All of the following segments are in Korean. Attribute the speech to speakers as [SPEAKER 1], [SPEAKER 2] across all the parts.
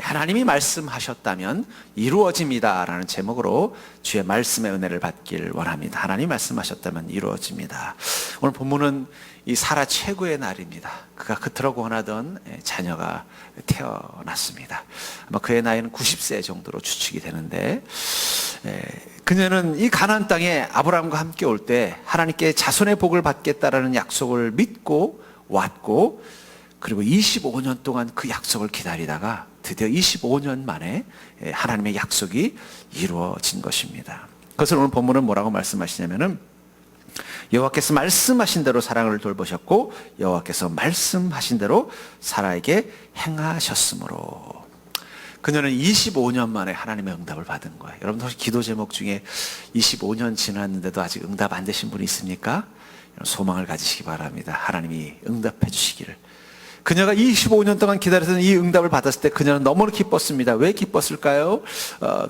[SPEAKER 1] 하나님이 말씀하셨다면 이루어집니다 라는 제목으로 주의 말씀의 은혜를 받길 원합니다. 하나님이 말씀하셨다면 이루어집니다. 오늘 본문은 이 사라 최고의 날입니다. 그가 그토록 원하던 자녀가 태어났습니다. 아마 그의 나이는 90세 정도로 추측이 되는데, 그녀는 이 가나안 땅에 아브라함과 함께 올 때 하나님께 자손의 복을 받겠다라는 약속을 믿고 왔고, 그리고 25년 동안 그 약속을 기다리다가 드디어 25년 만에 하나님의 약속이 이루어진 것입니다. 그것을 오늘 본문은 뭐라고 말씀하시냐면은, 여호와께서 말씀하신 대로 사랑을 돌보셨고 여호와께서 말씀하신 대로 사라에게 행하셨으므로. 그녀는 25년 만에 하나님의 응답을 받은 거예요. 여러분 혹시 기도 제목 중에 25년 지났는데도 아직 응답 안 되신 분이 있습니까? 소망을 가지시기 바랍니다. 하나님이 응답해 주시기를. 그녀가 25년 동안 기다렸던 이 응답을 받았을 때 그녀는 너무나 기뻤습니다. 왜 기뻤을까요?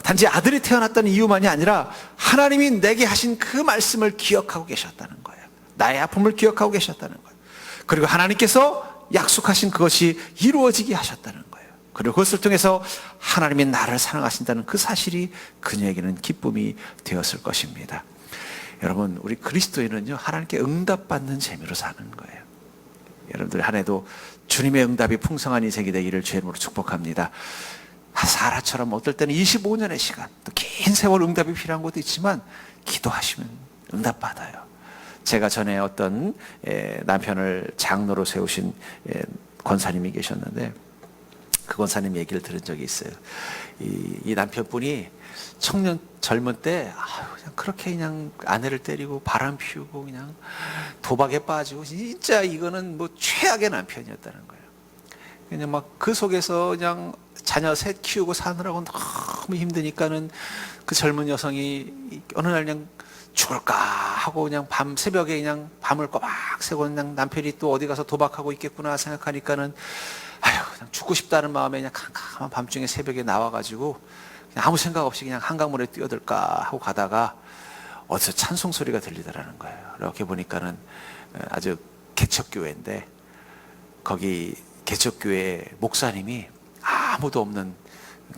[SPEAKER 1] 단지 아들이 태어났다는 이유만이 아니라 하나님이 내게 하신 그 말씀을 기억하고 계셨다는 거예요. 나의 아픔을 기억하고 계셨다는 거예요. 그리고 하나님께서 약속하신 그것이 이루어지게 하셨다는 거예요. 그리고 그것을 통해서 하나님이 나를 사랑하신다는 그 사실이 그녀에게는 기쁨이 되었을 것입니다. 여러분, 우리 그리스도인은요, 하나님께 응답받는 재미로 사는 거예요. 여러분들 한 해도 주님의 응답이 풍성한 인생이 되기를 주의 이름으로 축복합니다. 사라처럼 어떨 때는 25년의 시간, 또 긴 세월 응답이 필요한 것도 있지만 기도하시면 응답받아요. 제가 전에 어떤 남편을 장로로 세우신 권사님이 계셨는데, 그 권사님 얘기를 들은 적이 있어요. 이 남편분이 젊은 때 그냥 그렇게 그냥 아내를 때리고 바람 피우고 그냥 도박에 빠지고, 진짜 이거는 뭐 최악의 남편이었다는 거예요. 그냥 막 그 속에서 그냥 자녀 셋 키우고 사느라고 너무 힘드니까는 그 젊은 여성이 어느 날 그냥 죽을까 하고 그냥 새벽에 그냥 밤을 꼬박 새고 그냥 남편이 또 어디 가서 도박하고 있겠구나 생각하니까는 그냥 죽고 싶다는 마음에 그냥 캄캄한 밤중에 새벽에 나와가지고 그냥 아무 생각 없이 그냥 한강물에 뛰어들까 하고 가다가 어디서 찬송 소리가 들리더라는 거예요. 이렇게 보니까는 아주 개척교회인데, 거기 개척교회 목사님이 아무도 없는,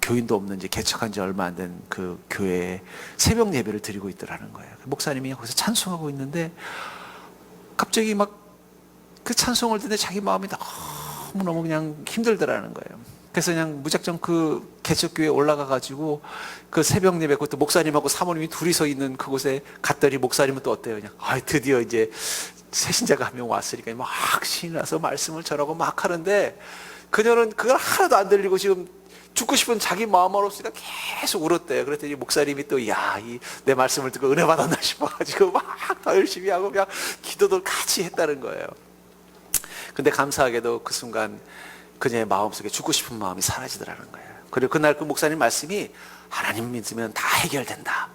[SPEAKER 1] 교인도 없는 이제 개척한 지 얼마 안 된 그 교회에 새벽 예배를 드리고 있더라는 거예요. 목사님이 거기서 찬송하고 있는데 갑자기 막 그 찬송을 듣는데 자기 마음이 너무너무 그냥 힘들더라는 거예요. 그래서 그냥 무작정 그 개척교회에 올라가 가지고 그 새벽 예배, 그것도 목사님하고 사모님이 둘이 서 있는 그곳에 갔더니 목사님은 또 어때요? 그냥 드디어 이제 새신자가 한 명 왔으니까 막 신이 나서 말씀을 전하고 막 하는데, 그녀는 그걸 하나도 안 들리고 지금 죽고 싶은 자기 마음만 없으니까 계속 울었대요. 그랬더니 목사님이 또 내 말씀을 듣고 은혜 받았나 싶어가지고 막 더 열심히 하고 그냥 기도도 같이 했다는 거예요. 근데 감사하게도 그 순간 그녀의 마음속에 죽고 싶은 마음이 사라지더라는 거예요. 그리고 그날 그 목사님 말씀이 하나님 믿으면 다 해결된다,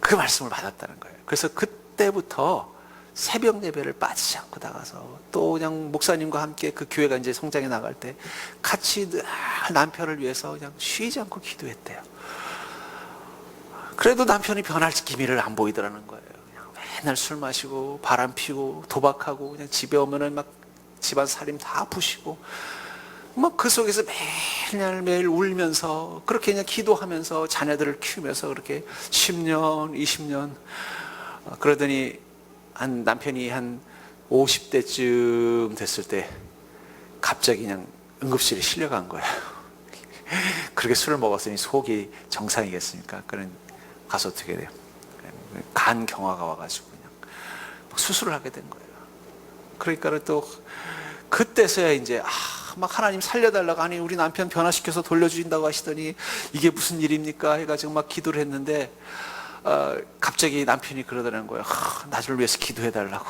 [SPEAKER 1] 그 말씀을 받았다는 거예요. 그래서 그때부터 새벽 예배를 빠지지 않고 나가서 또 그냥 목사님과 함께 그 교회가 이제 성장해 나갈 때 같이 늘 남편을 위해서 그냥 쉬지 않고 기도했대요. 그래도 남편이 변할 기미를 안 보이더라는 거예요. 그냥 맨날 술 마시고 바람 피우고 도박하고 그냥 집에 오면은 막 집안 살림 다 부시고 막 그 속에서 매일 울면서 그렇게 그냥 기도하면서 자녀들을 키우면서 그렇게 10년, 20년 그러더니 남편이 한 50대쯤 됐을 때 갑자기 그냥 응급실에 실려간 거예요. 그렇게 술을 먹었으니 속이 정상이겠습니까? 그런 가서 어떻게 돼요? 간 경화가 와가지고 그냥 수술을 하게 된 거예요. 그러니까 또 그때서야 이제 막 하나님 살려달라고, 아니 우리 남편 변화시켜서 돌려주신다고 하시더니 이게 무슨 일입니까? 해가지고 막 기도를 했는데 갑자기 남편이 그러더라는 거예요. 나를 위해서 기도해달라고,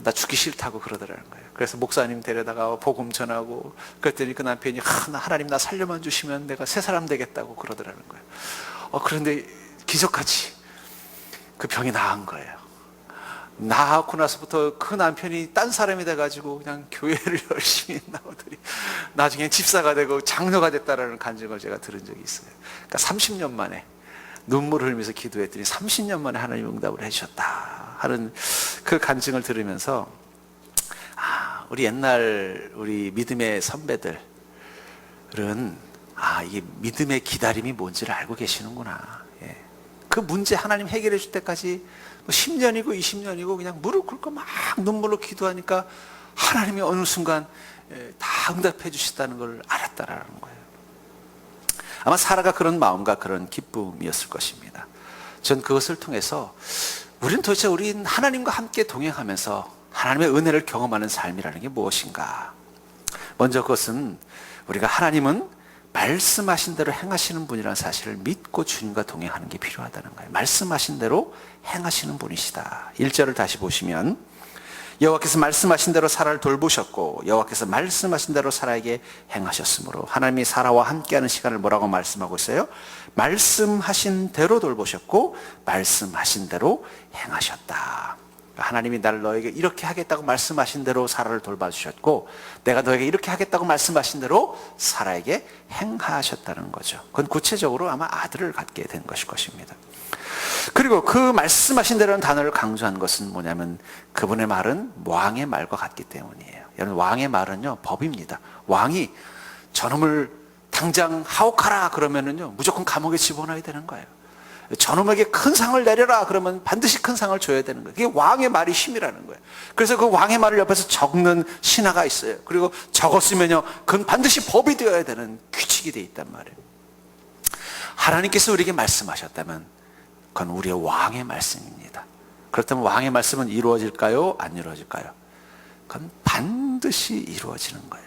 [SPEAKER 1] 나 죽기 싫다고 그러더라는 거예요. 그래서 목사님 데려다가 복음 전하고 그랬더니 그 남편이 하나님 나 살려만 주시면 내가 새 사람 되겠다고 그러더라는 거예요. 그런데 기적같이 그 병이 나은 거예요. 나고 나서부터 그 남편이 딴 사람이 돼가지고 그냥 교회를 열심히 나오더니 나중에 집사가 되고 장로가 됐다라는 간증을 제가 들은 적이 있어요. 그러니까 30년 만에 눈물을 흘리면서 기도했더니 30년 만에 하나님 응답을 해주셨다 하는 그 간증을 들으면서 우리 옛날 우리 믿음의 선배들, 이게 믿음의 기다림이 뭔지를 알고 계시는구나. 예. 그 문제 하나님 해결해 줄 때까지 10년이고 20년이고 그냥 무릎 꿇고 막 눈물로 기도하니까 하나님이 어느 순간 다 응답해 주시다는 걸 알았다라는 거예요. 아마 사라가 그런 마음과 그런 기쁨이었을 것입니다. 전 그것을 통해서 우리는 도대체 우린 하나님과 함께 동행하면서 하나님의 은혜를 경험하는 삶이라는 게 무엇인가? 먼저 그것은 우리가 하나님은 말씀하신 대로 행하시는 분이라는 사실을 믿고 주님과 동행하는 게 필요하다는 거예요. 말씀하신 대로 행하시는 분이시다. 1절을 다시 보시면 여호와께서 말씀하신 대로 사라를 돌보셨고 여호와께서 말씀하신 대로 사라에게 행하셨으므로, 하나님이 사라와 함께하는 시간을 뭐라고 말씀하고 있어요? 말씀하신 대로 돌보셨고 말씀하신 대로 행하셨다. 하나님이 나를 너에게 이렇게 하겠다고 말씀하신 대로 사라를 돌봐주셨고 내가 너에게 이렇게 하겠다고 말씀하신 대로 사라에게 행하셨다는 거죠. 그건 구체적으로 아마 아들을 갖게 된 것일 것입니다. 그리고 그 말씀하신 대로라는 단어를 강조한 것은 뭐냐면 그분의 말은 왕의 말과 같기 때문이에요. 여러분, 왕의 말은요 법입니다. 왕이 저놈을 당장 하옥하라 그러면은요 무조건 감옥에 집어넣어야 되는 거예요. 저놈에게 큰 상을 내려라 그러면 반드시 큰 상을 줘야 되는 거예요. 그게 왕의 말이 힘이라는 거예요. 그래서 그 왕의 말을 옆에서 적는 신하가 있어요. 그리고 적었으면요 그건 반드시 법이 되어야 되는 규칙이 돼 있단 말이에요. 하나님께서 우리에게 말씀하셨다면 그건 우리의 왕의 말씀입니다. 그렇다면 왕의 말씀은 이루어질까요? 안 이루어질까요? 그건 반드시 이루어지는 거예요.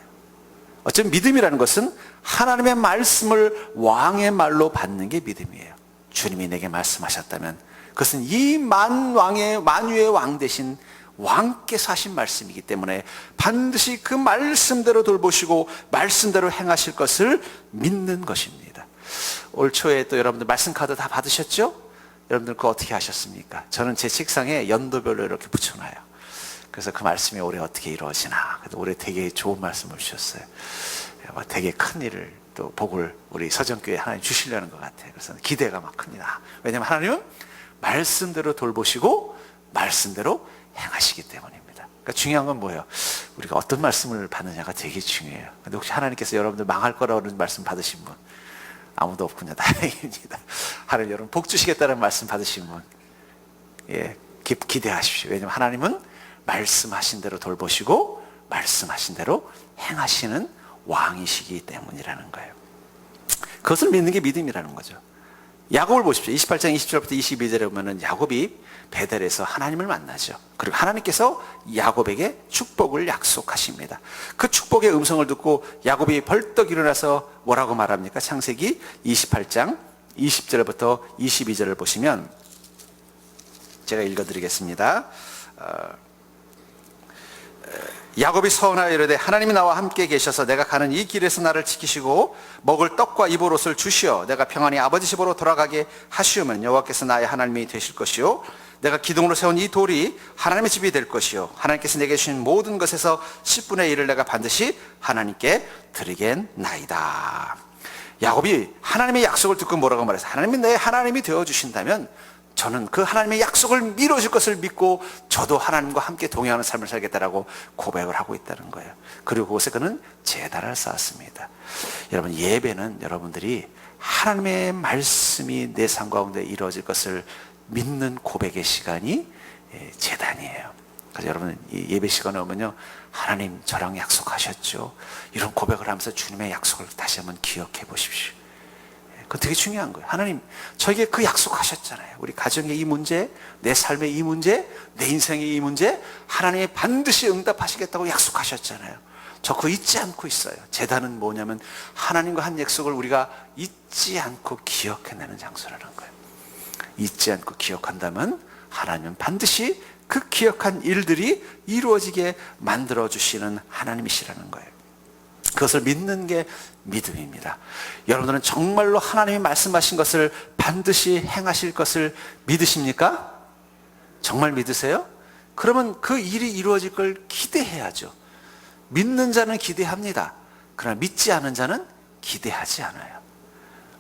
[SPEAKER 1] 어쩌면 믿음이라는 것은 하나님의 말씀을 왕의 말로 받는 게 믿음이에요. 주님이 내게 말씀하셨다면 그것은 이 만유의 왕 되신 왕께서 하신 말씀이기 때문에 반드시 그 말씀대로 돌보시고 말씀대로 행하실 것을 믿는 것입니다. 올 초에 또 여러분들 말씀 카드 다 받으셨죠? 여러분들 그거 어떻게 하셨습니까? 저는 제 책상에 연도별로 이렇게 붙여놔요. 그래서 그 말씀이 올해 어떻게 이루어지나. 그래도 올해 되게 좋은 말씀을 주셨어요. 되게 큰 일을 또 복을 우리 서정교회 하나님 주시려는 것 같아요. 그래서 기대가 막 큽니다. 왜냐하면 하나님은 말씀대로 돌보시고 말씀대로 행하시기 때문입니다. 그러니까 중요한 건 뭐예요? 우리가 어떤 말씀을 받느냐가 되게 중요해요. 근데 혹시 하나님께서 여러분들 망할 거라는 말씀 받으신 분 아무도 없군요. 다행입니다. 하나님 여러분 복 주시겠다는 말씀 받으신 분, 기대하십시오. 왜냐하면 하나님은 말씀하신 대로 돌보시고 말씀하신 대로 행하시는 왕이시기 때문이라는 거예요. 그것을 믿는 게 믿음이라는 거죠. 야곱을 보십시오. 28장 20절부터 22절에 보면은 야곱이 베델에서 하나님을 만나죠. 그리고 하나님께서 야곱에게 축복을 약속하십니다. 그 축복의 음성을 듣고 야곱이 벌떡 일어나서 뭐라고 말합니까? 창세기 28장 20절부터 22절을 보시면 제가 읽어드리겠습니다. 야곱이 서원하여 이르되 하나님이 나와 함께 계셔서 내가 가는 이 길에서 나를 지키시고 먹을 떡과 입을 옷을 주시어 내가 평안히 아버지 집으로 돌아가게 하시오면 여호와께서 나의 하나님이 되실 것이요 내가 기둥으로 세운 이 돌이 하나님의 집이 될 것이요 하나님께서 내게 주신 모든 것에서 10분의 1을 내가 반드시 하나님께 드리겠나이다. 야곱이 하나님의 약속을 듣고 뭐라고 말했어요? 하나님이 내 하나님이 되어주신다면 저는 그 하나님의 약속을 이루어질 것을 믿고 저도 하나님과 함께 동행하는 삶을 살겠다라고 고백을 하고 있다는 거예요. 그리고 그곳에 그는 제단을 쌓았습니다. 여러분, 예배는 여러분들이 하나님의 말씀이 내 삶 가운데 이루어질 것을 믿는 고백의 시간이 제단이에요. 그래서 여러분 이 예배 시간에 오면요 하나님 저랑 약속하셨죠, 이런 고백을 하면서 주님의 약속을 다시 한번 기억해 보십시오. 그건 되게 중요한 거예요. 하나님 저에게 그 약속하셨잖아요. 우리 가정의 이 문제, 내 삶의 이 문제, 내 인생의 이 문제 하나님이 반드시 응답하시겠다고 약속하셨잖아요. 저 그거 잊지 않고 있어요. 제단은 뭐냐면 하나님과 한 약속을 우리가 잊지 않고 기억해내는 장소라는 거예요. 잊지 않고 기억한다면 하나님은 반드시 그 기억한 일들이 이루어지게 만들어주시는 하나님이시라는 거예요. 그것을 믿는 게 믿음입니다. 여러분들은 정말로 하나님이 말씀하신 것을 반드시 행하실 것을 믿으십니까? 정말 믿으세요? 그러면 그 일이 이루어질 걸 기대해야죠. 믿는 자는 기대합니다. 그러나 믿지 않은 자는 기대하지 않아요.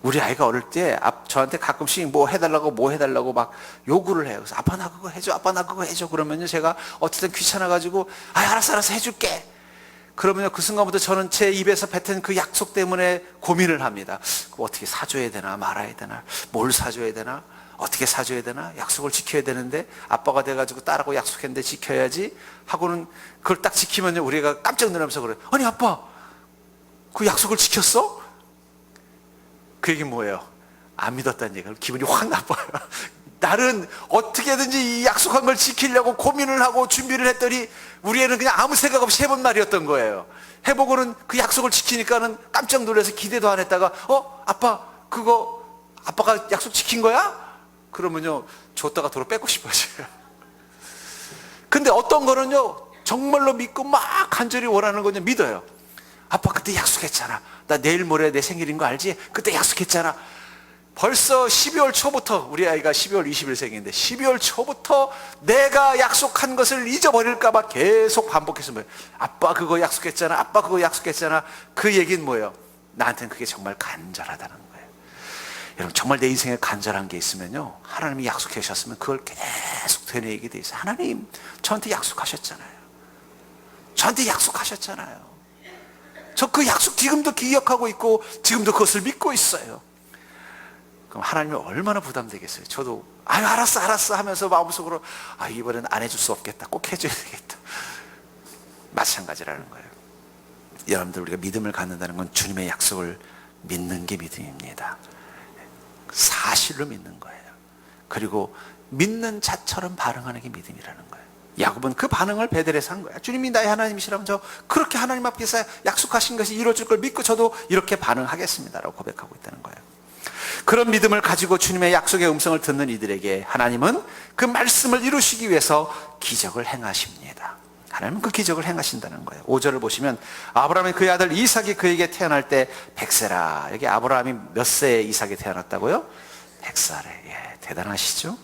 [SPEAKER 1] 우리 아이가 어릴 때 저한테 가끔씩 뭐 해달라고 막 요구를 해요. 그래서 아빠 나 그거 해줘, 아빠 나 그거 해줘. 그러면요 제가 어쨌든 귀찮아가지고 알았어 해줄게. 그러면요, 그 순간부터 저는 제 입에서 뱉은 그 약속 때문에 고민을 합니다. 어떻게 사줘야 되나 말아야 되나, 뭘 사줘야 되나, 어떻게 사줘야 되나, 약속을 지켜야 되는데 아빠가 돼가지고 딸하고 약속했는데 지켜야지 하고는 그걸 딱 지키면 우리가 깜짝 놀라면서 그래요. 아니 아빠 그 약속을 지켰어? 그 얘기는 뭐예요? 안 믿었다는 얘기예요. 기분이 확 나빠요. 나는 어떻게든지 이 약속한 걸 지키려고 고민을 하고 준비를 했더니 우리 애는 그냥 아무 생각 없이 해본 말이었던 거예요. 해보고는 그 약속을 지키니까는 깜짝 놀라서 기대도 안 했다가 아빠 그거 아빠가 약속 지킨 거야? 그러면요 줬다가 도로 뺏고 싶어져요. 근데 어떤 거는요 정말로 믿고 막 간절히 원하는 거는 믿어요. 아빠 그때 약속했잖아. 나 내일 모레 내 생일인 거 알지? 그때 약속했잖아. 벌써 12월 초부터, 우리 아이가 12월 20일 생인데 12월 초부터 내가 약속한 것을 잊어버릴까 봐 계속 반복해서 뭐예요? 아빠 그거 약속했잖아. 아빠 그거 약속했잖아. 그 얘기는 뭐예요? 나한테는 그게 정말 간절하다는 거예요. 여러분 정말 내 인생에 간절한 게 있으면요 하나님이 약속해 주셨으면 그걸 계속 되뇌이게 돼 있어요. 하나님 저한테 약속하셨잖아요. 저한테 약속하셨잖아요. 저 그 약속 지금도 기억하고 있고 지금도 그것을 믿고 있어요. 그럼 하나님이 얼마나 부담되겠어요. 저도 아유 알았어 하면서 마음속으로 이번엔 안 해줄 수 없겠다. 꼭 해줘야 되겠다. 마찬가지라는 거예요. 여러분들 우리가 믿음을 갖는다는 건 주님의 약속을 믿는 게 믿음입니다. 사실로 믿는 거예요. 그리고 믿는 자처럼 반응하는 게 믿음이라는 거예요. 야곱은 그 반응을 베델에서 한 거야. 주님이 나의 하나님이시라면 저 그렇게 하나님 앞에서 약속하신 것이 이루어질 걸 믿고 저도 이렇게 반응하겠습니다라고 고백하고 있다는 거예요. 그런 믿음을 가지고 주님의 약속의 음성을 듣는 이들에게 하나님은 그 말씀을 이루시기 위해서 기적을 행하십니다. 하나님은 그 기적을 행하신다는 거예요. 5절을 보시면 아브라함의 그의 아들 이삭이 그에게 태어날 때 100세라. 여기 아브라함이 몇 세에 이삭이 태어났다고요? 100살에. 예, 대단하시죠?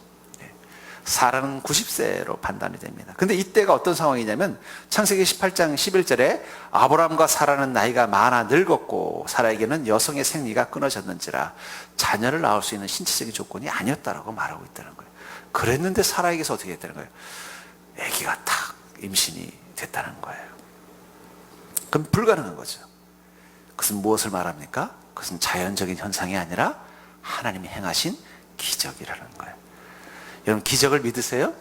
[SPEAKER 1] 사라는 90세로 판단이 됩니다. 근데 이때가 어떤 상황이냐면 창세기 18장 11절에 아브라함과 사라는 나이가 많아 늙었고 사라에게는 여성의 생리가 끊어졌는지라 자녀를 낳을 수 있는 신체적인 조건이 아니었다라고 말하고 있다는 거예요. 그랬는데 사라에게서 어떻게 됐다는 거예요? 아기가 탁 임신이 됐다는 거예요. 그럼 불가능한 거죠. 그것은 무엇을 말합니까? 그것은 자연적인 현상이 아니라 하나님이 행하신 기적이라는 거예요. 여러분 기적을 믿으세요?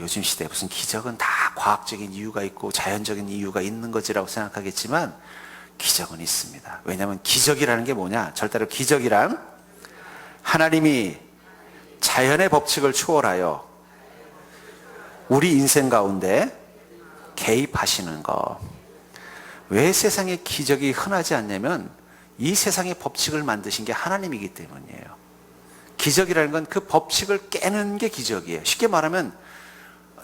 [SPEAKER 1] 요즘 시대에 무슨 기적은 다 과학적인 이유가 있고 자연적인 이유가 있는 거지라고 생각하겠지만 기적은 있습니다. 왜냐하면 기적이라는 게 뭐냐? 절대로 기적이란 하나님이 자연의 법칙을 초월하여 우리 인생 가운데 개입하시는 거. 왜 세상에 기적이 흔하지 않냐면 이 세상의 법칙을 만드신 게 하나님이기 때문이에요. 기적이라는 건 그 법칙을 깨는 게 기적이에요. 쉽게 말하면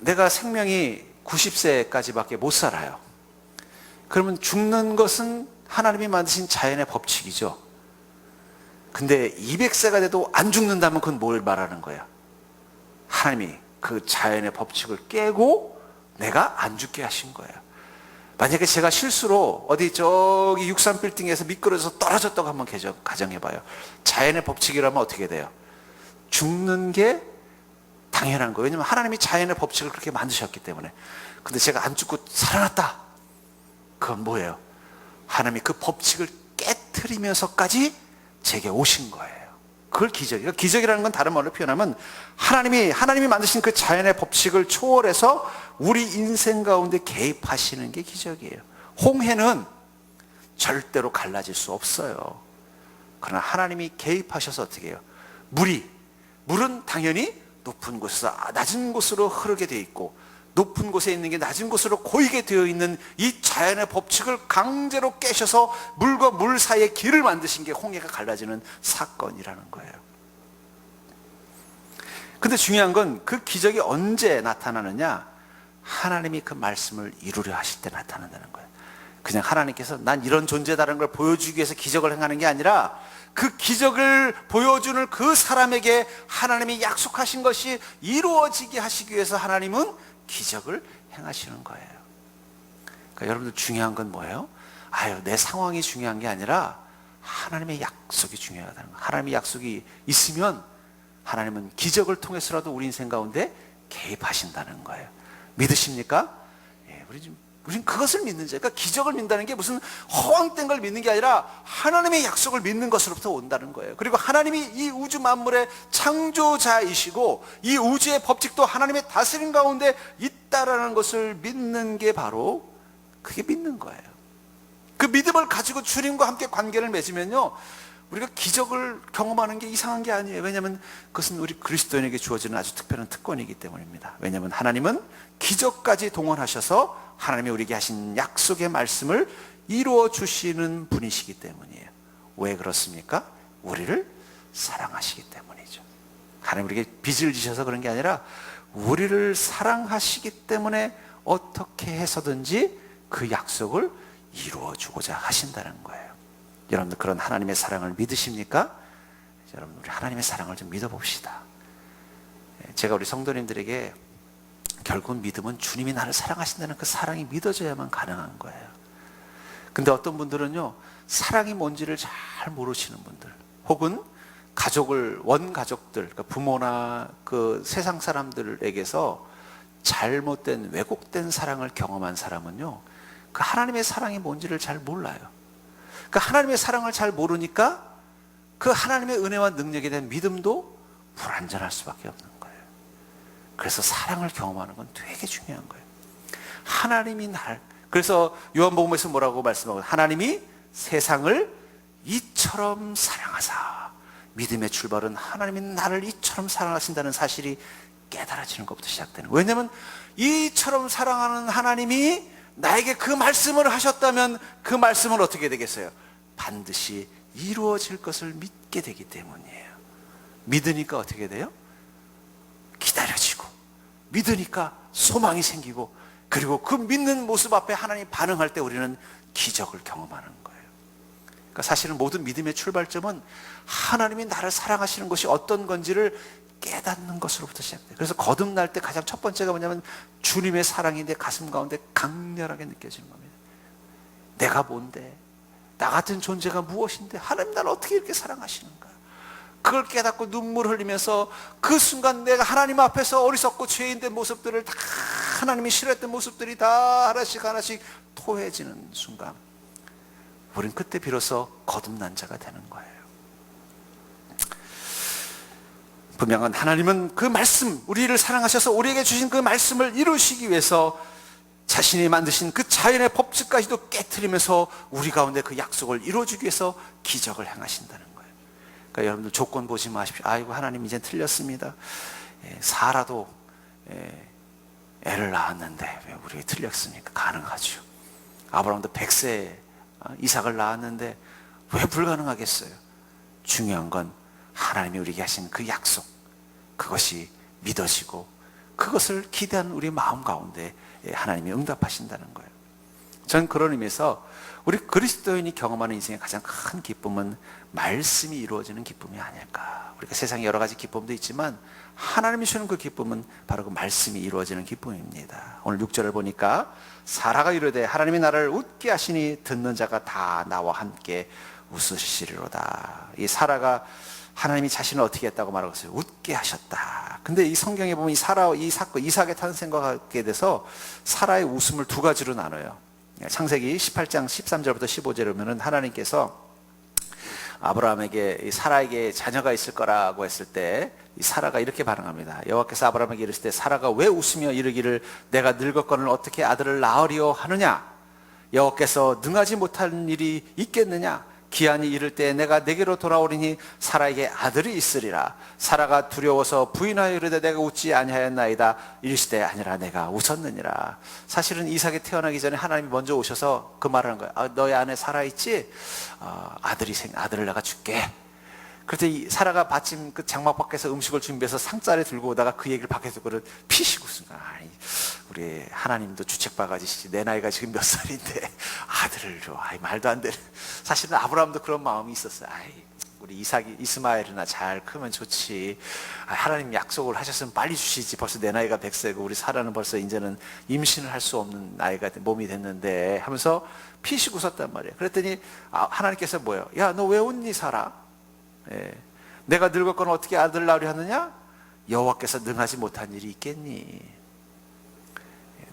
[SPEAKER 1] 내가 생명이 90세까지밖에 못 살아요. 그러면 죽는 것은 하나님이 만드신 자연의 법칙이죠. 근데 200세가 돼도 안 죽는다면 그건 뭘 말하는 거예요? 하나님이 그 자연의 법칙을 깨고 내가 안 죽게 하신 거예요. 만약에 제가 실수로 어디 저기 63빌딩에서 미끄러져서 떨어졌다고 한번 가정해봐요. 자연의 법칙이라면 어떻게 돼요? 죽는 게 당연한 거예요. 왜냐하면 하나님이 자연의 법칙을 그렇게 만드셨기 때문에. 근데 제가 안 죽고 살아났다. 그건 뭐예요? 하나님이 그 법칙을 깨트리면서까지 제게 오신 거예요. 그걸 기적이에요. 기적이라는 건 다른 말로 표현하면 하나님이 만드신 그 자연의 법칙을 초월해서 우리 인생 가운데 개입하시는 게 기적이에요. 홍해는 절대로 갈라질 수 없어요. 그러나 하나님이 개입하셔서 어떻게 해요? 물은 당연히 높은 곳에서 낮은 곳으로 흐르게 되어 있고 높은 곳에 있는 게 낮은 곳으로 고이게 되어 있는 이 자연의 법칙을 강제로 깨셔서 물과 물 사이에 길을 만드신 게 홍해가 갈라지는 사건이라는 거예요. 근데 중요한 건 그 기적이 언제 나타나느냐? 하나님이 그 말씀을 이루려 하실 때 나타난다는 거예요. 그냥 하나님께서 난 이런 존재다라는 걸 보여주기 위해서 기적을 행하는 게 아니라 그 기적을 보여주는 그 사람에게 하나님이 약속하신 것이 이루어지게 하시기 위해서 하나님은 기적을 행하시는 거예요. 그러니까 여러분들 중요한 건 뭐예요? 내 상황이 중요한 게 아니라 하나님의 약속이 중요하다는 거예요. 하나님의 약속이 있으면 하나님은 기적을 통해서라도 우리 인생 가운데 개입하신다는 거예요. 믿으십니까? 우리 좀 우리는 그것을 믿는 자예요. 그러니까 기적을 믿는다는 게 무슨 허황된 걸 믿는 게 아니라 하나님의 약속을 믿는 것으로부터 온다는 거예요. 그리고 하나님이 이 우주 만물의 창조자이시고 이 우주의 법칙도 하나님의 다스림 가운데 있다라는 것을 믿는 게 바로 그게 믿는 거예요. 그 믿음을 가지고 주님과 함께 관계를 맺으면요, 우리가 기적을 경험하는 게 이상한 게 아니에요. 왜냐하면 그것은 우리 그리스도인에게 주어지는 아주 특별한 특권이기 때문입니다. 왜냐하면 하나님은 기적까지 동원하셔서 하나님이 우리에게 하신 약속의 말씀을 이루어 주시는 분이시기 때문이에요. 왜 그렇습니까? 우리를 사랑하시기 때문이죠. 하나님 우리에게 빚을 지셔서 그런 게 아니라 우리를 사랑하시기 때문에 어떻게 해서든지 그 약속을 이루어 주고자 하신다는 거예요. 여러분들 그런 하나님의 사랑을 믿으십니까? 여러분 우리 하나님의 사랑을 좀 믿어봅시다. 제가 우리 성도님들에게 결국 믿음은 주님이 나를 사랑하신다는 그 사랑이 믿어져야만 가능한 거예요. 근데 어떤 분들은요, 사랑이 뭔지를 잘 모르시는 분들, 혹은 가족을, 원가족들, 그러니까 부모나 그 세상 사람들에게서 잘못된 왜곡된 사랑을 경험한 사람은요, 그 하나님의 사랑이 뭔지를 잘 몰라요. 그 하나님의 사랑을 잘 모르니까 그 하나님의 은혜와 능력에 대한 믿음도 불완전할 수밖에 없는 거예요. 그래서 사랑을 경험하는 건 되게 중요한 거예요. 하나님이 날, 그래서 요한복음에서 뭐라고 말씀하고, 하나님이 세상을 이처럼 사랑하사. 믿음의 출발은 하나님이 나를 이처럼 사랑하신다는 사실이 깨달아지는 것부터 시작되는 거예요. 왜냐하면 이처럼 사랑하는 하나님이 나에게 그 말씀을 하셨다면 그 말씀은 어떻게 되겠어요? 반드시 이루어질 것을 믿게 되기 때문이에요. 믿으니까 어떻게 돼요? 기다려지고, 믿으니까 소망이 생기고, 그리고 그 믿는 모습 앞에 하나님이 반응할 때 우리는 기적을 경험하는 거예요. 그러니까 사실은 모든 믿음의 출발점은 하나님이 나를 사랑하시는 것이 어떤 건지를 깨닫는 것으로부터 시작돼요. 그래서 거듭날 때 가장 첫 번째가 뭐냐면 주님의 사랑이 내 가슴 가운데 강렬하게 느껴지는 겁니다. 내가 뭔데, 나 같은 존재가 무엇인데 하나님 나를 어떻게 이렇게 사랑하시는가, 그걸 깨닫고 눈물 흘리면서 그 순간 내가 하나님 앞에서 어리석고 죄인된 모습들을 다, 하나님이 싫어했던 모습들이 다 하나씩 하나씩 토해지는 순간, 우린 그때 비로소 거듭난 자가 되는 거예요. 분명한 하나님은 그 말씀, 우리를 사랑하셔서 우리에게 주신 그 말씀을 이루시기 위해서 자신이 만드신 그 자연의 법칙까지도 깨트리면서 우리 가운데 그 약속을 이루어주기 위해서 기적을 행하신다는 거예요. 그러니까 여러분들 조건 보지 마십시오. 아이고 하나님 이제 틀렸습니다. 사라도 애를 낳았는데 왜 우리가 틀렸습니까? 가능하죠. 아브라함도 100세에 이삭을 낳았는데 왜 불가능하겠어요? 중요한 건 하나님이 우리에게 하신 그 약속, 그것이 믿어지고 그것을 기대하는 우리 마음 가운데 하나님이 응답하신다는 거예요. 전 그런 의미에서 우리 그리스도인이 경험하는 인생의 가장 큰 기쁨은 말씀이 이루어지는 기쁨이 아닐까. 우리가 세상에 여러 가지 기쁨도 있지만 하나님이 주는 그 기쁨은 바로 그 말씀이 이루어지는 기쁨입니다. 오늘 6절을 보니까 사라가 이르되 하나님이 나를 웃게 하시니 듣는 자가 다 나와 함께 웃으시리로다. 이 사라가 하나님이 자신을 어떻게 했다고 말하고 있어요? 웃게 하셨다. 근데 이 성경에 보면 이 사라, 이 사건, 이삭의 탄생과 같게 돼서 사라의 웃음을 두 가지로 나눠요. 창세기 18장 13절부터 15절에 보면은 하나님께서 아브라함에게, 사라에게 자녀가 있을 거라고 했을 때 이 사라가 이렇게 반응합니다. 여호와께서 아브라함에게 이르실 때 사라가 왜 웃으며 이르기를 내가 늙었거늘 어떻게 아들을 낳으리요 하느냐? 여호와께서 능하지 못한 일이 있겠느냐? 기한이 이를 때 내가 내게로 돌아오리니 사라에게 아들이 있으리라. 사라가 두려워서 부인하여 이르되 내가 웃지 아니하였나이다. 이르시되 아니라 내가 웃었느니라. 사실은 이삭이 태어나기 전에 하나님이 먼저 오셔서 그 말을 한 거예요. 너희 안에 사라 있지? 아들을 내가 줄게. 그때 사라가 마침 그 장막 밖에서 음식을 준비해서 상자를 들고 오다가 그 얘기를 밖에서 그걸 피시고 순간, 아니 우리 하나님도 주책바가지시지, 내 나이가 지금 몇 살인데 아들을 줘. 아이 말도 안 되는. 사실은 아브라함도 그런 마음이 있었어요. 아이 우리 이스마엘이나 잘 크면 좋지. 하나님 약속을 하셨으면 빨리 주시지. 벌써 내 나이가 100세고 우리 사라는 벌써 이제는 임신을 할 수 없는 나이가 몸이 됐는데 하면서 피시고 웃었단 말이에요. 그랬더니 하나님께서 뭐예요? 야 너 왜 웃니 사라? 내가 늙었거늘 어떻게 아들 낳으려 하느냐? 여호와께서 능하지 못한 일이 있겠니?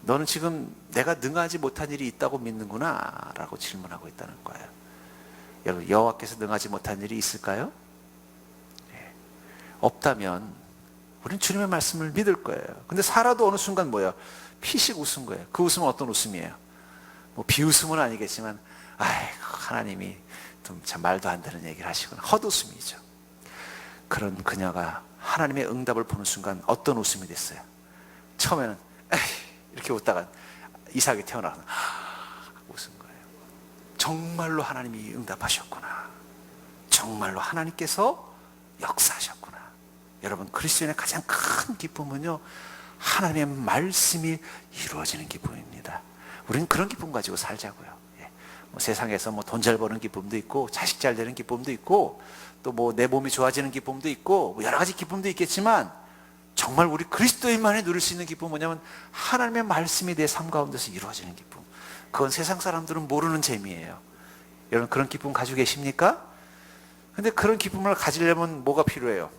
[SPEAKER 1] 너는 지금 내가 능하지 못한 일이 있다고 믿는구나 라고 질문하고 있다는 거예요. 여러분, 여호와께서 능하지 못한 일이 있을까요? 네. 없다면 우리는 주님의 말씀을 믿을 거예요. 근데 사라도 어느 순간 뭐예요? 피식 웃은 거예요. 그 웃음은 어떤 웃음이에요? 뭐 비웃음은 아니겠지만 아이고, 하나님이 좀 참 말도 안 되는 얘기를 하시구나, 헛웃음이죠. 그런 그녀가 하나님의 응답을 보는 순간 어떤 웃음이 됐어요? 처음에는 에이, 이렇게 웃다가 이삭이 태어나서 웃은 거예요. 정말로 하나님이 응답하셨구나, 정말로 하나님께서 역사하셨구나. 여러분, 그리스도인의 가장 큰 기쁨은요, 하나님의 말씀이 이루어지는 기쁨입니다. 우리는 그런 기쁨 가지고 살자고요. 뭐 세상에서 뭐 돈 잘 버는 기쁨도 있고, 자식 잘 되는 기쁨도 있고, 또 뭐 내 몸이 좋아지는 기쁨도 있고, 뭐 여러 가지 기쁨도 있겠지만, 정말 우리 그리스도인만이 누릴 수 있는 기쁨은 뭐냐면 하나님의 말씀이 내 삶 가운데서 이루어지는 기쁨. 그건 세상 사람들은 모르는 재미예요. 여러분, 그런 기쁨 가지고 계십니까? 근데 그런 기쁨을 가지려면 뭐가 필요해요?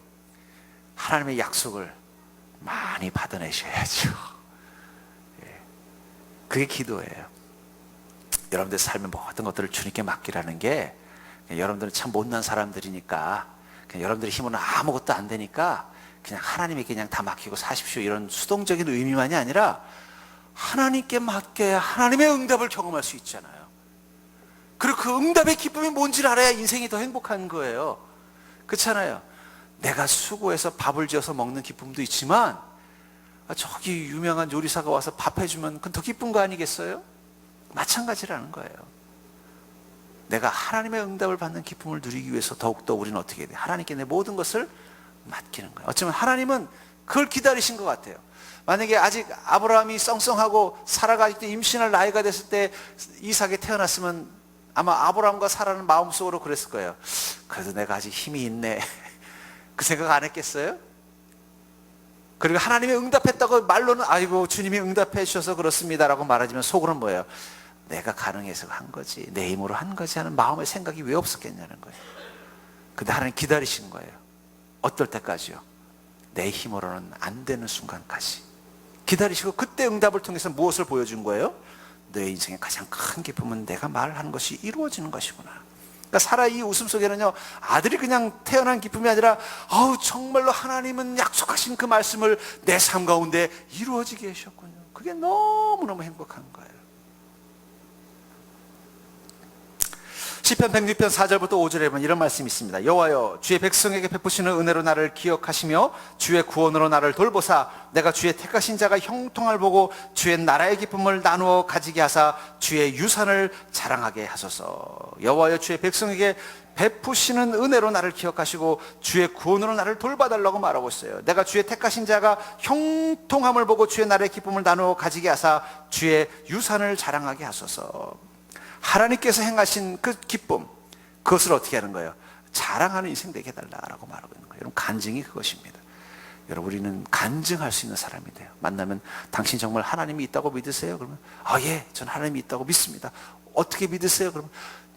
[SPEAKER 1] 하나님의 약속을 많이 받아내셔야죠. 그게 기도예요. 여러분들 삶의 모든 것들을 주님께 맡기라는 게, 여러분들은 참 못난 사람들이니까, 그냥 여러분들의 힘으로는 아무것도 안 되니까 그냥 하나님에게 그냥 다 맡기고 사십시오, 이런 수동적인 의미만이 아니라 하나님께 맡겨야 하나님의 응답을 경험할 수 있잖아요. 그리고 그 응답의 기쁨이 뭔지를 알아야 인생이 더 행복한 거예요. 그렇잖아요. 내가 수고해서 밥을 지어서 먹는 기쁨도 있지만, 저기 유명한 요리사가 와서 밥 해주면 그건 더 기쁜 거 아니겠어요? 마찬가지라는 거예요. 내가 하나님의 응답을 받는 기쁨을 누리기 위해서 더욱더 우리는 어떻게 해야 돼요? 하나님께 내 모든 것을 맡기는 거예요. 어쩌면 하나님은 그걸 기다리신 것 같아요. 만약에 아직 아브라함이 썽썽하고 사라가 아직도 임신할 나이가 됐을 때 이삭이 태어났으면 아마 아브라함과 사라는 마음속으로 그랬을 거예요. 그래도 내가 아직 힘이 있네. 그 생각 안 했겠어요? 그리고 하나님이 응답했다고 말로는 아이고 주님이 응답해 주셔서 그렇습니다라고 말하지만 속으로는 뭐예요? 내가 가능해서 한 거지, 내 힘으로 한 거지 하는 마음의 생각이 왜 없었겠냐는 거예요. 근데 하나님 기다리신 거예요. 어떨 때까지요? 내 힘으로는 안 되는 순간까지 기다리시고, 그때 응답을 통해서 무엇을 보여준 거예요? 너의 인생의 가장 큰 기쁨은 내가 말하는 것이 이루어지는 것이구나. 그러니까 사라 이 웃음 속에는요, 아들이 그냥 태어난 기쁨이 아니라 정말로 하나님은 약속하신 그 말씀을 내 삶 가운데 이루어지게 하셨군요. 그게 너무너무 행복한 거예요. 시편 106편 4절부터 5절에 보면 이런 말씀이 있습니다. 여호와여, 주의 백성에게 베푸시는 은혜로 나를 기억하시며 주의 구원으로 나를 돌보사 내가 주의 택하신 자가 형통을 보고 주의 나라의 기쁨을 나누어 가지게 하사 주의 유산을 자랑하게 하소서. 여호와여, 주의 백성에게 베푸시는 은혜로 나를 기억하시고 주의 구원으로 나를 돌봐달라고 말하고 있어요. 내가 주의 택하신 자가 형통함을 보고 주의 나라의 기쁨을 나누어 가지게 하사 주의 유산을 자랑하게 하소서. 하나님께서 행하신 그 기쁨, 그것을 어떻게 하는 거예요? 자랑하는 인생 되게 해달라고 말하고 있는 거예요. 여러분, 간증이 그것입니다. 여러분, 우리는 간증할 수 있는 사람이 돼요. 만나면 당신 정말 하나님이 있다고 믿으세요? 그러면 예, 전 하나님이 있다고 믿습니다. 어떻게 믿으세요? 그러면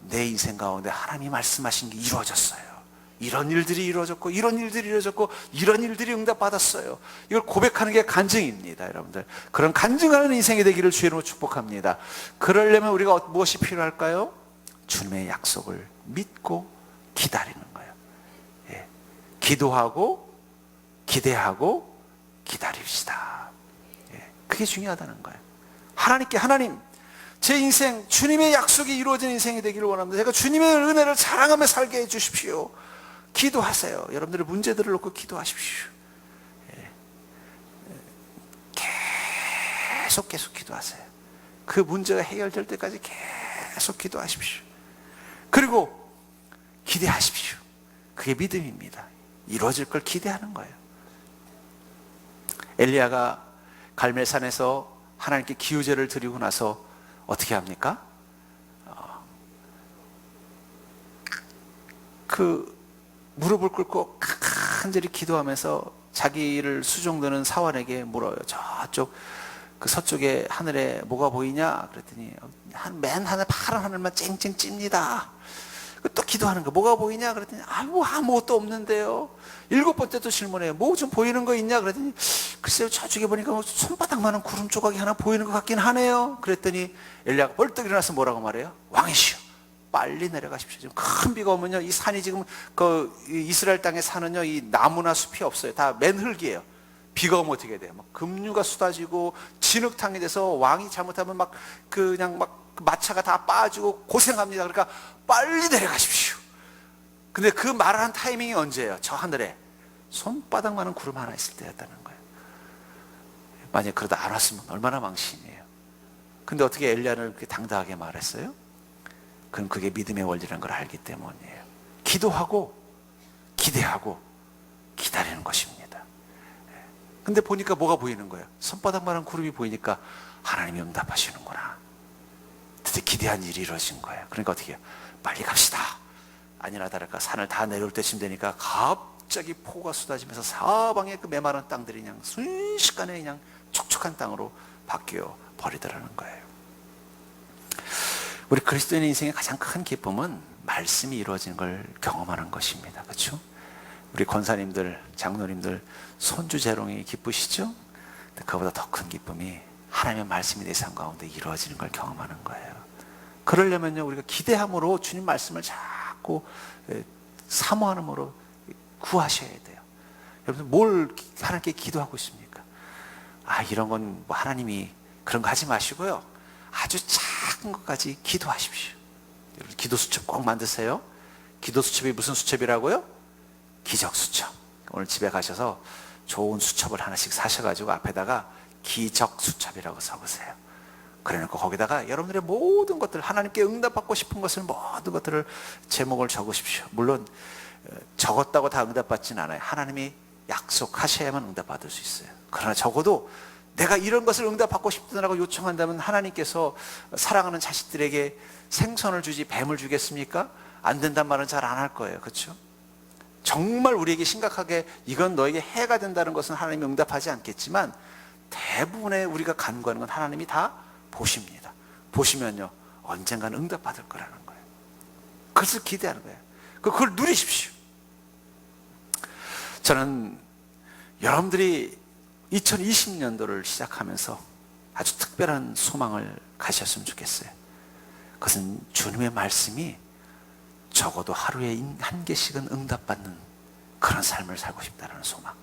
[SPEAKER 1] 내 인생 가운데 하나님이 말씀하신 게 이루어졌어요. 이런 일들이 이루어졌고 이런 일들이 이루어졌고 이런 일들이 응답받았어요. 이걸 고백하는 게 간증입니다. 여러분들, 그런 간증하는 인생이 되기를 주의 이름으로 축복합니다. 그러려면 우리가 무엇이 필요할까요? 주님의 약속을 믿고 기다리는 거예요. 예. 기도하고 기대하고 기다립시다. 예. 그게 중요하다는 거예요. 하나님께, 하나님, 제 인생 주님의 약속이 이루어진 인생이 되기를 원합니다. 제가 주님의 은혜를 자랑하며 살게 해주십시오. 기도하세요. 여러분들의 문제들을 놓고 기도하십시오. 계속 기도하세요. 그 문제가 해결될 때까지 계속 기도하십시오. 그리고 기대하십시오. 그게 믿음입니다. 이루어질 걸 기대하는 거예요. 엘리야가 갈멜산에서 하나님께 기후제를 드리고 나서 어떻게 합니까? 그 무릎을 꿇고 간절히 기도하면서 자기를 수종드는 사환에게 물어요. 저쪽 그 서쪽에 하늘에 뭐가 보이냐? 그랬더니 맨 하늘, 파란 하늘만 쨍쨍 찝니다. 또 기도하는 거, 뭐가 보이냐 그랬더니 뭐 아무것도 없는데요. 7번째 또 질문해요. 뭐 좀 보이는 거 있냐 그랬더니 글쎄요, 저쪽에 보니까 뭐 손바닥만한 구름 조각이 하나 보이는 것 같긴 하네요. 그랬더니 엘리야가 벌떡 일어나서 뭐라고 말해요? 왕이시여, 빨리 내려가십시오. 지금 큰 비가 오면요, 이 산이 지금 그 이스라엘 땅의 산은요, 이 나무나 숲이 없어요. 다 맨흙이에요. 비가 오면 어떻게 돼요? 막 급류가 쏟아지고 진흙탕이 돼서 왕이 잘못하면 막 그냥 막 마차가 다 빠지고 고생합니다. 그러니까 빨리 내려가십시오. 근데 그 말하는 타이밍이 언제예요? 저 하늘에 손바닥만한 구름 하나 있을 때였다는 거예요. 만약에 그러다 안 왔으면 얼마나 망신이에요. 근데 어떻게 엘리야는 그렇게 당당하게 말했어요? 그건 그게 믿음의 원리라는 걸 알기 때문이에요. 기도하고 기대하고 기다리는 것입니다. 근데 보니까 뭐가 보이는 거예요? 손바닥만한 구름이 보이니까 하나님이 응답하시는구나. 드디어 기대한 일이 이루어진 거예요. 그러니까 어떻게 해요? 빨리 갑시다. 아니나 다를까 산을 다 내려올 때쯤 되니까 갑자기 폭우가 쏟아지면서 사방에 그 메마른 땅들이 그냥 순식간에 그냥 촉촉한 땅으로 바뀌어 버리더라는 거예요. 우리 그리스도인의 인생의 가장 큰 기쁨은 말씀이 이루어지는 걸 경험하는 것입니다. 그렇죠? 우리 권사님들, 장로님들, 손주 재롱이 기쁘시죠? 근데 그보다 더 큰 기쁨이 하나님의 말씀이 내 삶 가운데 이루어지는 걸 경험하는 거예요. 그러려면요, 우리가 기대함으로 주님 말씀을 자꾸 사모함으로 구하셔야 돼요. 여러분, 뭘 하나님께 기도하고 있습니까? 이런 건 뭐 하나님이 그런 거 하지 마시고요, 아주 작은 것까지 기도하십시오. 여러분, 기도 수첩 꼭 만드세요. 기도 수첩이 무슨 수첩이라고요? 기적 수첩. 오늘 집에 가셔서 좋은 수첩을 하나씩 사셔가지고 앞에다가 기적 수첩이라고 써보세요. 그래놓고 거기다가 여러분들의 모든 것들, 하나님께 응답받고 싶은 것을 모든 것들을 제목을 적으십시오. 물론 적었다고 다 응답받지는 않아요. 하나님이 약속하셔야만 응답받을 수 있어요. 그러나 적어도 내가 이런 것을 응답받고 싶다고 요청한다면 하나님께서 사랑하는 자식들에게 생선을 주지 뱀을 주겠습니까? 안 된단 말은 잘 안 할 거예요. 그렇죠? 정말 우리에게 심각하게 이건 너에게 해가 된다는 것은 하나님이 응답하지 않겠지만 대부분의 우리가 간구하는 건 하나님이 다 보십니다. 보시면요, 언젠가는 응답받을 거라는 거예요. 그것을 기대하는 거예요. 그걸 누리십시오. 저는 여러분들이 2020년도를 시작하면서 아주 특별한 소망을 가셨으면 좋겠어요. 그것은 주님의 말씀이 적어도 하루에 한 개씩은 응답받는 그런 삶을 살고 싶다는 소망.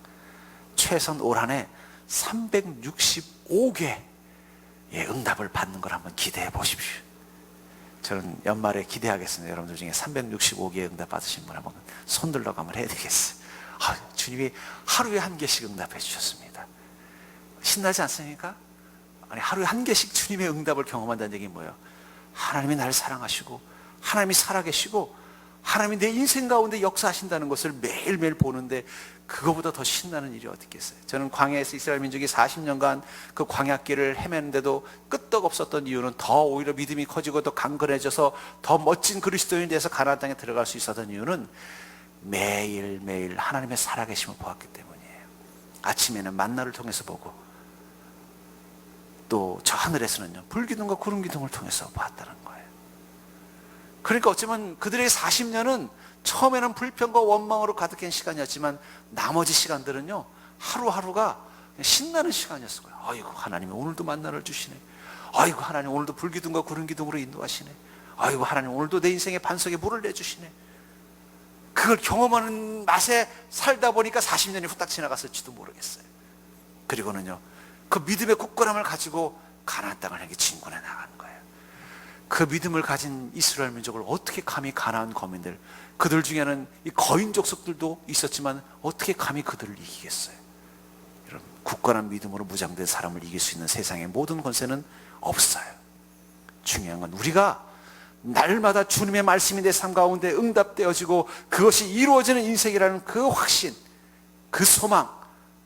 [SPEAKER 1] 최소한 올 한 해 365개의 응답을 받는 걸 한번 기대해 보십시오. 저는 연말에 기대하겠습니다. 여러분들 중에 365개의 응답 받으신 분 한번 손들러 가면 해야 되겠어요. 주님이 하루에 한 개씩 응답해 주셨습니다. 신나지 않습니까? 아니, 하루에 한 개씩 주님의 응답을 경험한다는 얘기는 뭐예요? 하나님이 나를 사랑하시고 하나님이 살아계시고 하나님이 내 인생 가운데 역사하신다는 것을 매일매일 보는데 그거보다 더 신나는 일이 어디 있겠어요? 저는 광야에서 이스라엘 민족이 40년간 그 광야길을 헤매는데도 끄떡 없었던 이유는 더 오히려 믿음이 커지고 더 강건해져서 더 멋진 그리스도인이 돼서 가나안 땅에 들어갈 수 있었던 이유는 매일매일 하나님의 살아계심을 보았기 때문이에요. 아침에는 만나를 통해서 보고 또 저 하늘에서는요, 불기둥과 구름기둥을 통해서 봤다는 거예요. 그러니까 어쩌면 그들의 40년은 처음에는 불평과 원망으로 가득한 시간이었지만 나머지 시간들은요, 하루하루가 신나는 시간이었을 거예요. 아이고, 하나님이 오늘도 만나를 주시네. 아이고, 하나님 오늘도 불기둥과 구름기둥으로 인도하시네. 아이고, 하나님 오늘도 내 인생의 반석에 물을 내주시네. 그걸 경험하는 맛에 살다 보니까 40년이 후딱 지나갔을지도 모르겠어요. 그리고는요, 그 믿음의 굳건함을 가지고 가나안 땅을 향해 진군해 나가는 거예요. 그 믿음을 가진 이스라엘 민족을 어떻게 감히 가나안 거민들, 그들 중에는 이 거인 족속들도 있었지만 어떻게 감히 그들을 이기겠어요? 여러분, 굳건한 믿음으로 무장된 사람을 이길 수 있는 세상의 모든 권세는 없어요. 중요한 건 우리가 날마다 주님의 말씀이 내 삶 가운데 응답되어지고 그것이 이루어지는 인생이라는 그 확신, 그 소망,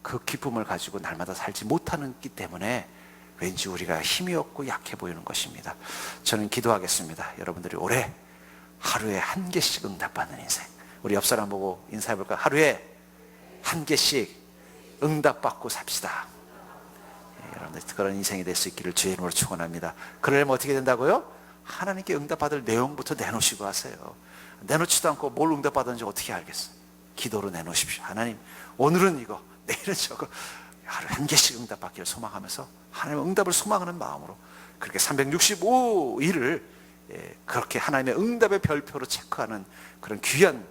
[SPEAKER 1] 그 기쁨을 가지고 날마다 살지 못하기 때문에 왠지 우리가 힘이 없고 약해 보이는 것입니다. 저는 기도하겠습니다. 여러분들이 올해 하루에 한 개씩 응답받는 인생, 우리 옆 사람 보고 인사해 볼까요? 하루에 한 개씩 응답받고 삽시다. 여러분들 그런 인생이 될 수 있기를 주의 이름으로 축원합니다. 그러려면 어떻게 된다고요? 하나님께 응답받을 내용부터 내놓으시고 하세요. 내놓지도 않고 뭘 응답받았는지 어떻게 알겠어? 기도로 내놓으십시오. 하나님, 오늘은 이거, 내일은 저거, 하루에 한 개씩 응답받기를 소망하면서 하나님의 응답을 소망하는 마음으로 그렇게 365일을 그렇게 하나님의 응답의 별표로 체크하는 그런 귀한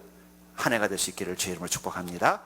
[SPEAKER 1] 한 해가 될 수 있기를 주의 이름으로 축복합니다.